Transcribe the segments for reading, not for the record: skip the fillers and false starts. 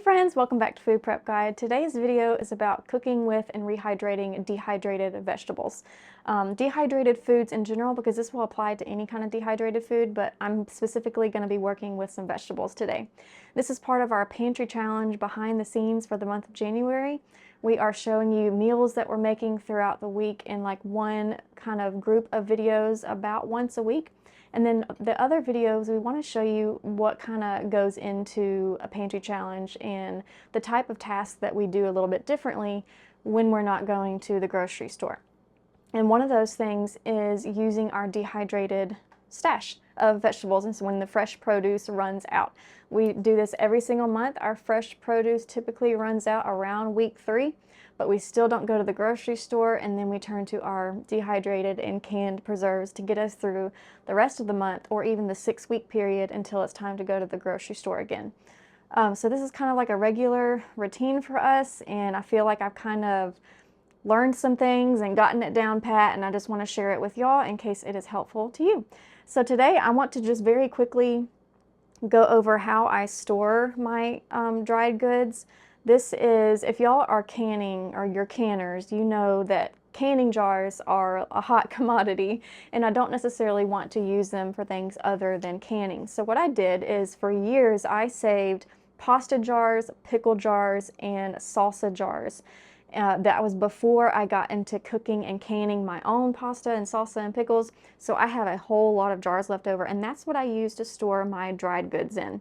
friends, welcome back to Food Prep Guide. Today's video is about cooking with and rehydrating dehydrated vegetables. Dehydrated foods in general, because this will apply to any kind of dehydrated food, but I'm specifically going to be working with some vegetables today. This is part of our pantry challenge behind the scenes for the month of January. We are showing you meals that we're making throughout the week in like one kind of group of videos about once a week. And then the other videos, we want to show you what kind of goes into a pantry challenge and the type of tasks that we do a little bit differently when we're not going to the grocery store. And one of those things is using our dehydrated stash of vegetables. And so when the fresh produce runs out, we do this every single month. Our fresh produce typically runs out around week 3. But we still don't go to the grocery store, and then we turn to our dehydrated and canned preserves to get us through the rest of the month or even the 6-week period until it's time to go to the grocery store again. So this is kind of like a regular routine for us, and I feel like I've kind of learned some things and gotten it down pat, and I just want to share it with y'all in case it is helpful to you. So today I want to just very quickly go over how I store my dried goods. This is, if y'all are canning or you're canners, you know that canning jars are a hot commodity, and I don't necessarily want to use them for things other than canning. So what I did is, for years I saved pasta jars, pickle jars, and salsa jars. That was before I got into cooking and canning my own pasta and salsa and pickles. So I have a whole lot of jars left over, and that's what I use to store my dried goods in,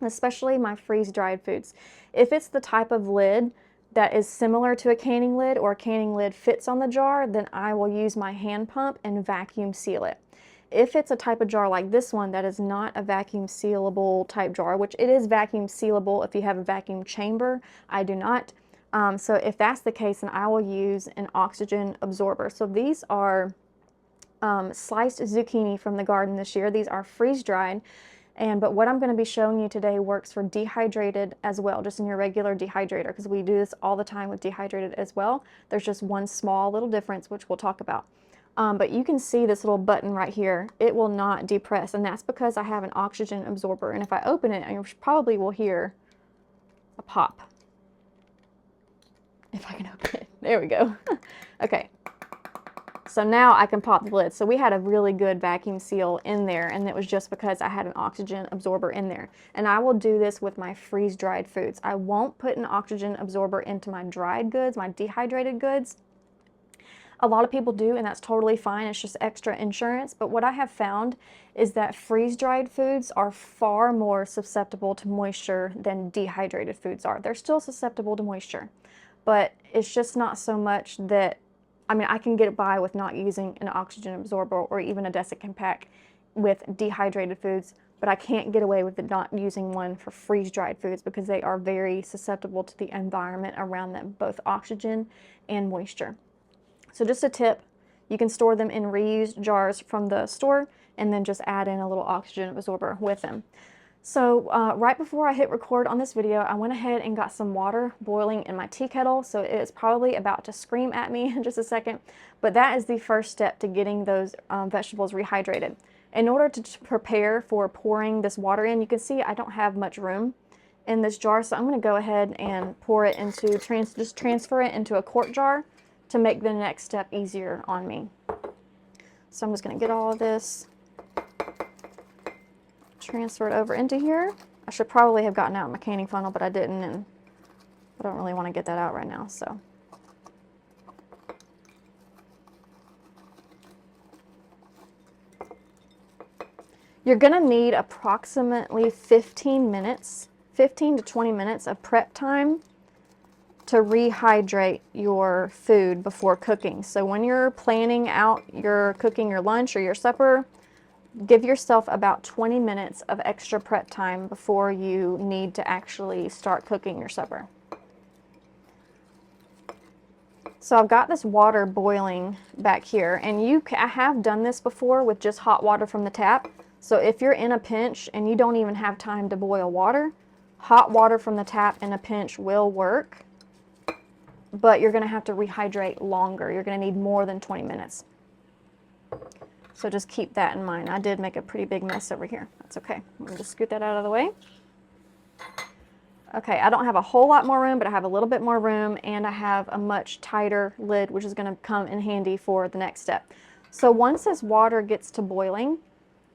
especially my freeze-dried foods. If it's the type of lid that is similar to a canning lid, or a canning lid fits on the jar, then I will use my hand pump and vacuum seal it. If it's a type of jar like this one that is not a vacuum sealable type jar, which it is vacuum sealable if you have a vacuum chamber, I do not. So if that's the case, then I will use an oxygen absorber. So these are sliced zucchini from the garden this year. These are freeze-dried. But what I'm going to be showing you today works for dehydrated as well, just in your regular dehydrator, because we do this all the time with dehydrated as well. There's just one small little difference, which we'll talk about. But you can see this little button right here. It will not depress, and that's because I have an oxygen absorber. And if I open it, you probably will hear a pop. If I can open it. There we go. Okay. So now I can pop the lid. So we had a really good vacuum seal in there, and it was just because I had an oxygen absorber in there. And I will do this with my freeze-dried foods. I won't put an oxygen absorber into my dried goods, my dehydrated goods. A lot of people do, and that's totally fine. It's just extra insurance. But what I have found is that freeze-dried foods are far more susceptible to moisture than dehydrated foods are. They're still susceptible to moisture, but it's just not so much that, I mean, I can get by with not using an oxygen absorber or even a desiccant pack with dehydrated foods, but I can't get away with it not using one for freeze-dried foods because they are very susceptible to the environment around them, both oxygen and moisture. So just a tip, you can store them in reused jars from the store and then just add in a little oxygen absorber with them. So right before I hit record on this video, I went ahead and got some water boiling in my tea kettle. So it's probably about to scream at me in just a second, but that is the first step to getting those vegetables rehydrated. In order to prepare for pouring this water in, you can see I don't have much room in this jar, so I'm going to go ahead and pour it into, just transfer it into a quart jar to make the next step easier on me. So I'm just going to get all of this, transfer it over into here. I should probably have gotten out my canning funnel, but I didn't, and I don't really want to get that out right now. So you're going to need approximately 15 to 20 minutes of prep time to rehydrate your food before cooking. So when you're planning out your cooking your lunch or your supper, give yourself about 20 minutes of extra prep time before you need to actually start cooking your supper. So I've got this water boiling back here, and I have done this before with just hot water from the tap. So if you're in a pinch and you don't even have time to boil water, hot water from the tap in a pinch will work, but you're going to have to rehydrate longer. You're going to need more than 20 minutes. So just keep that in mind. I did make a pretty big mess over here. That's okay. I'm going to just scoot that out of the way. Okay, I don't have a whole lot more room, but I have a little bit more room, and I have a much tighter lid, which is going to come in handy for the next step. So once this water gets to boiling,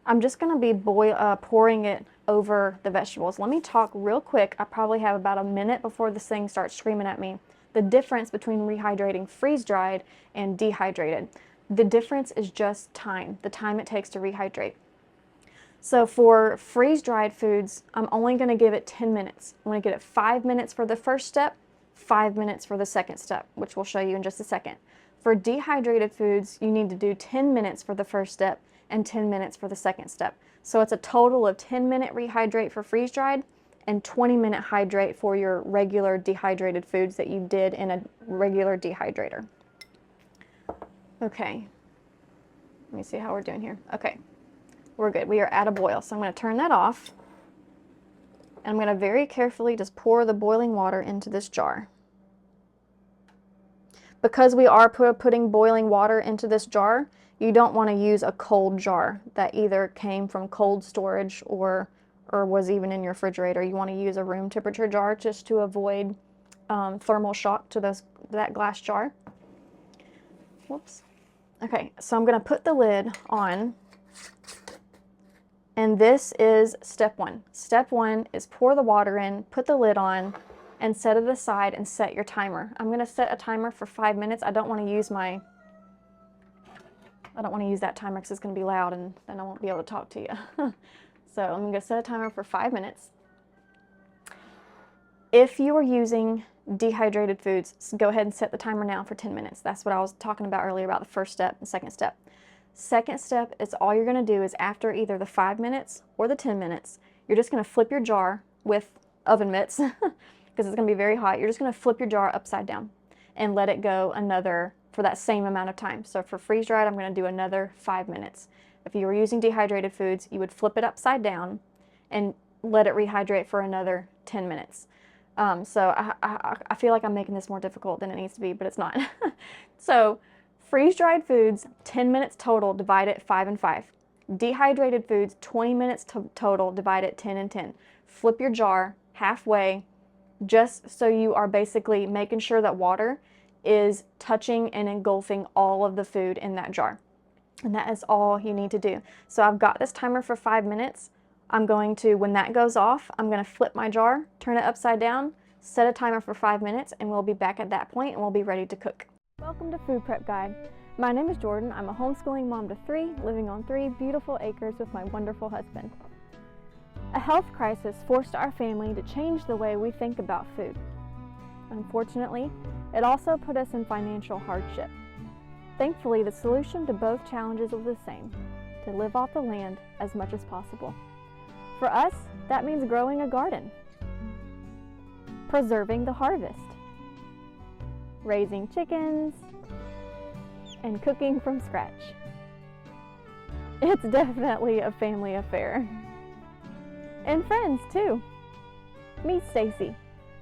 I'm just going to be pouring it over the vegetables. Let me talk real quick. I probably have about a minute before this thing starts screaming at me. The difference between rehydrating freeze-dried and dehydrated. The difference is just time, the time it takes to rehydrate. So for freeze-dried foods, I'm only going to give it 10 minutes. I'm going to give it 5 minutes for the first step, 5 minutes for the second step, which we'll show you in just a second. For dehydrated foods, you need to do 10 minutes for the first step and 10 minutes for the second step. So it's a total of 10-minute rehydrate for freeze-dried and 20-minute hydrate for your regular dehydrated foods that you did in a regular dehydrator. Okay, let me see how we're doing here. Okay. We're good. We are at a boil. So I'm going to turn that off. And I'm going to very carefully just pour the boiling water into this jar. Because we are putting boiling water into this jar, you don't want to use a cold jar that either came from cold storage or was even in your refrigerator. You want to use a room temperature jar just to avoid thermal shock to that glass jar. Whoops. Okay, so I'm going to put the lid on. And this is step one. Step one is pour the water in, put the lid on, and set it aside and set your timer. I'm going to set a timer for 5 minutes. I don't want to use that timer because it's going to be loud and then I won't be able to talk to you. So I'm going to set a timer for 5 minutes. If you are using dehydrated foods, go ahead and set the timer now for 10 minutes. That's what I was talking about earlier about the first step and second step. Second step is all you're going to do is after either the 5 minutes or the 10 minutes, you're just going to flip your jar with oven mitts because it's going to be very hot. You're just going to flip your jar upside down and let it go for that same amount of time. So for freeze-dried, I'm going to do another 5 minutes. If you were using dehydrated foods, you would flip it upside down and let it rehydrate for another 10 minutes. So I feel like I'm making this more difficult than it needs to be, but it's not. So freeze-dried foods, 10 minutes total, divide it 5 and 5. Dehydrated foods, 20 minutes total, divide it 10 and 10. Flip your jar halfway, just so you are basically making sure that water is touching and engulfing all of the food in that jar. And that is all you need to do. So I've got this timer for 5 minutes. I'm going to, when that goes off, I'm going to flip my jar, turn it upside down, set a timer for 5 minutes, and we'll be back at that point and we'll be ready to cook. Welcome to Food Prep Guide. My name is Jordan. I'm a homeschooling mom to 3, living on 3 beautiful acres with my wonderful husband. A health crisis forced our family to change the way we think about food. Unfortunately, it also put us in financial hardship. Thankfully, the solution to both challenges was the same: to live off the land as much as possible. For us, that means growing a garden, preserving the harvest, raising chickens, and cooking from scratch. It's definitely a family affair. And friends, too. Meet Stacy,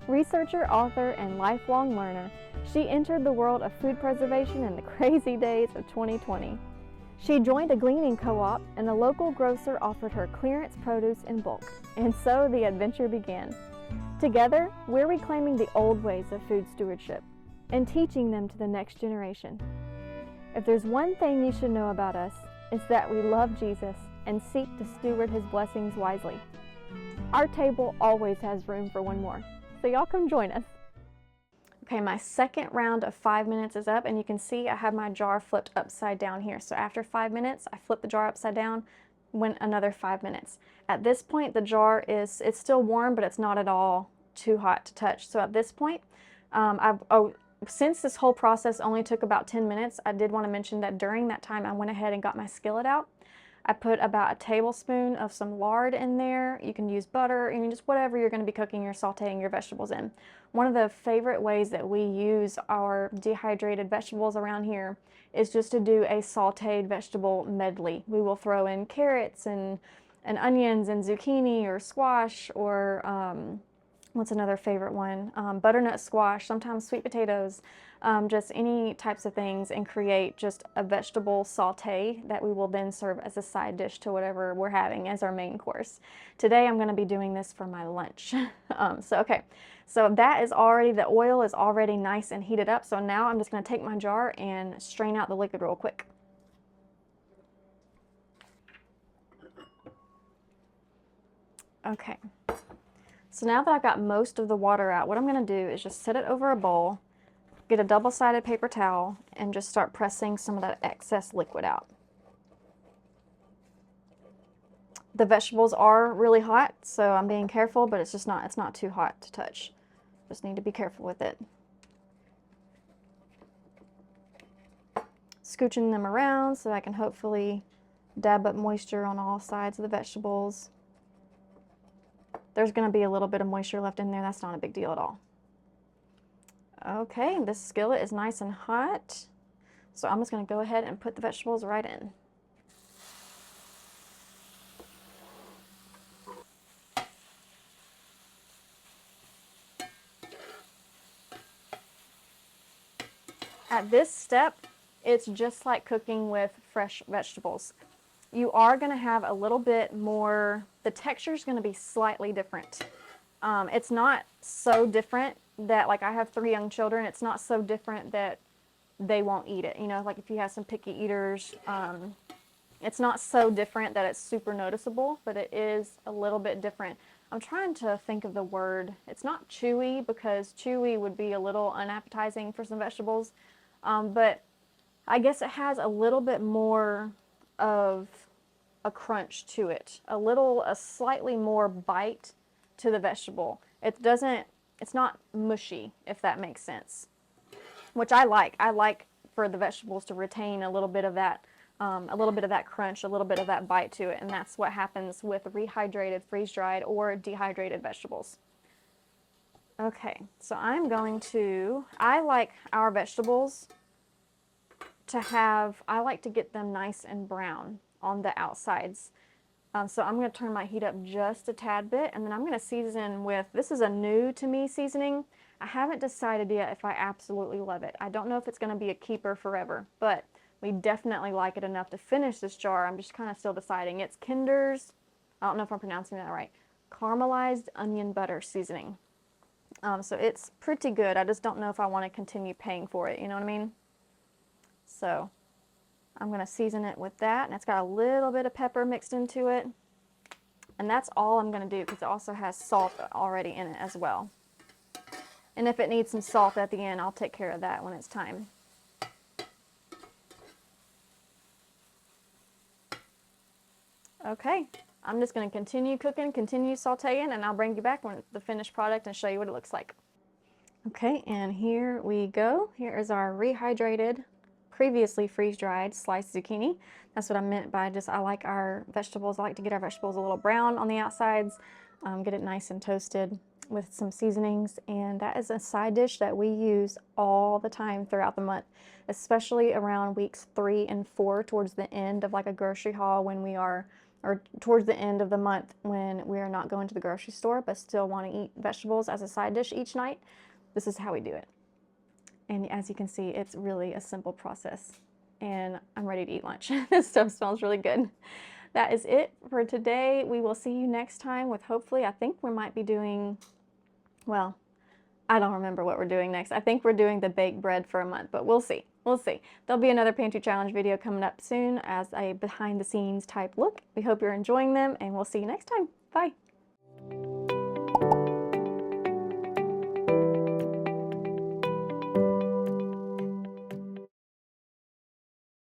researcher, author, and lifelong learner. She entered the world of food preservation in the crazy days of 2020. She joined a gleaning co-op, and a local grocer offered her clearance produce in bulk, and so the adventure began. Together, we're reclaiming the old ways of food stewardship and teaching them to the next generation. If there's one thing you should know about us, it's that we love Jesus and seek to steward his blessings wisely. Our table always has room for one more, so y'all come join us. Okay, my second round of 5 minutes is up, and you can see I have my jar flipped upside down here. So after 5 minutes, I flip the jar upside down, went another 5 minutes. At this point, the jar it's still warm, but it's not at all too hot to touch. So at this point, since this whole process only took about 10 minutes, I did want to mention that during that time, I went ahead and got my skillet out. I put about a tablespoon of some lard in there. You can use butter, just whatever you're going to be cooking or sauteing your vegetables in. One of the favorite ways that we use our dehydrated vegetables around here is just to do a sauteed vegetable medley. We will throw in carrots and onions and zucchini or squash or what's another favorite one? Butternut squash, sometimes sweet potatoes. just any types of things, and create just a vegetable saute that we will then serve as a side dish to whatever we're having as our main course. Today I'm going to be doing this for my lunch. Okay, so that is already, the oil is already nice and heated up, so now I'm just going to take my jar and strain out the liquid real quick. Okay, so now that I've got most of the water out, what I'm going to do is just set it over a bowl, get a double-sided paper towel, and just start pressing some of that excess liquid out. The vegetables are really hot, so I'm being careful, but it's not too hot to touch. Just need to be careful with it. Scooching them around so I can hopefully dab up moisture on all sides of the vegetables. There's going to be a little bit of moisture left in there. That's not a big deal at all. Okay, this skillet is nice and hot, so I'm just going to go ahead and put the vegetables right in. At this step, it's just like cooking with fresh vegetables. You are going to have a little bit more, the texture is going to be slightly different. It's not so different that, like, I have 3 young children, it's not so different that they won't eat it. You know, like if you have some picky eaters, it's not so different that it's super noticeable, but it is a little bit different. I'm trying to think of the word. It's not chewy, because chewy would be a little unappetizing for some vegetables, but I guess it has a little bit more of a crunch to it, a slightly more bite to the vegetable. It's not mushy, if that makes sense, which I like. I like for the vegetables to retain a little bit of that crunch, a little bit of that bite to it, and that's what happens with rehydrated, freeze-dried, or dehydrated vegetables. Okay, so I like our vegetables I like to get them nice and brown on the outsides. So I'm going to turn my heat up just a tad bit, and then I'm going to season with, this is a new to me seasoning. I haven't decided yet if I absolutely love it. I don't know if it's going to be a keeper forever, but we definitely like it enough to finish this jar. I'm just kind of still deciding. It's Kinder's, I don't know if I'm pronouncing that right, caramelized onion butter seasoning. So it's pretty good. I just don't know if I want to continue paying for it, you know what I mean? So I'm going to season it with that, and it's got a little bit of pepper mixed into it. And that's all I'm going to do, because it also has salt already in it as well. And if it needs some salt at the end, I'll take care of that when it's time. Okay, I'm just going to continue cooking, continue sauteing, and I'll bring you back when the finished product and show you what it looks like. Okay, and here we go. Here is our rehydrated, previously freeze-dried sliced zucchini. That's what I meant by I like our vegetables. I like to get our vegetables a little brown on the outsides, get it nice and toasted with some seasonings, and that is a side dish that we use all the time throughout the month, especially around weeks 3 and 4, towards the end of like a grocery haul, when we are, or towards the end of the month when we are not going to the grocery store but still want to eat vegetables as a side dish each night. This is how we do it. And as you can see, it's really a simple process, and I'm ready to eat lunch. This stuff smells really good. That is it for today. We will see you next time with, hopefully, I think we might be doing, well, I don't remember what we're doing next. I think we're doing the baked bread for a month, but we'll see. We'll see. There'll be another pantry challenge video coming up soon as a behind the scenes type look. We hope you're enjoying them, and we'll see you next time. Bye.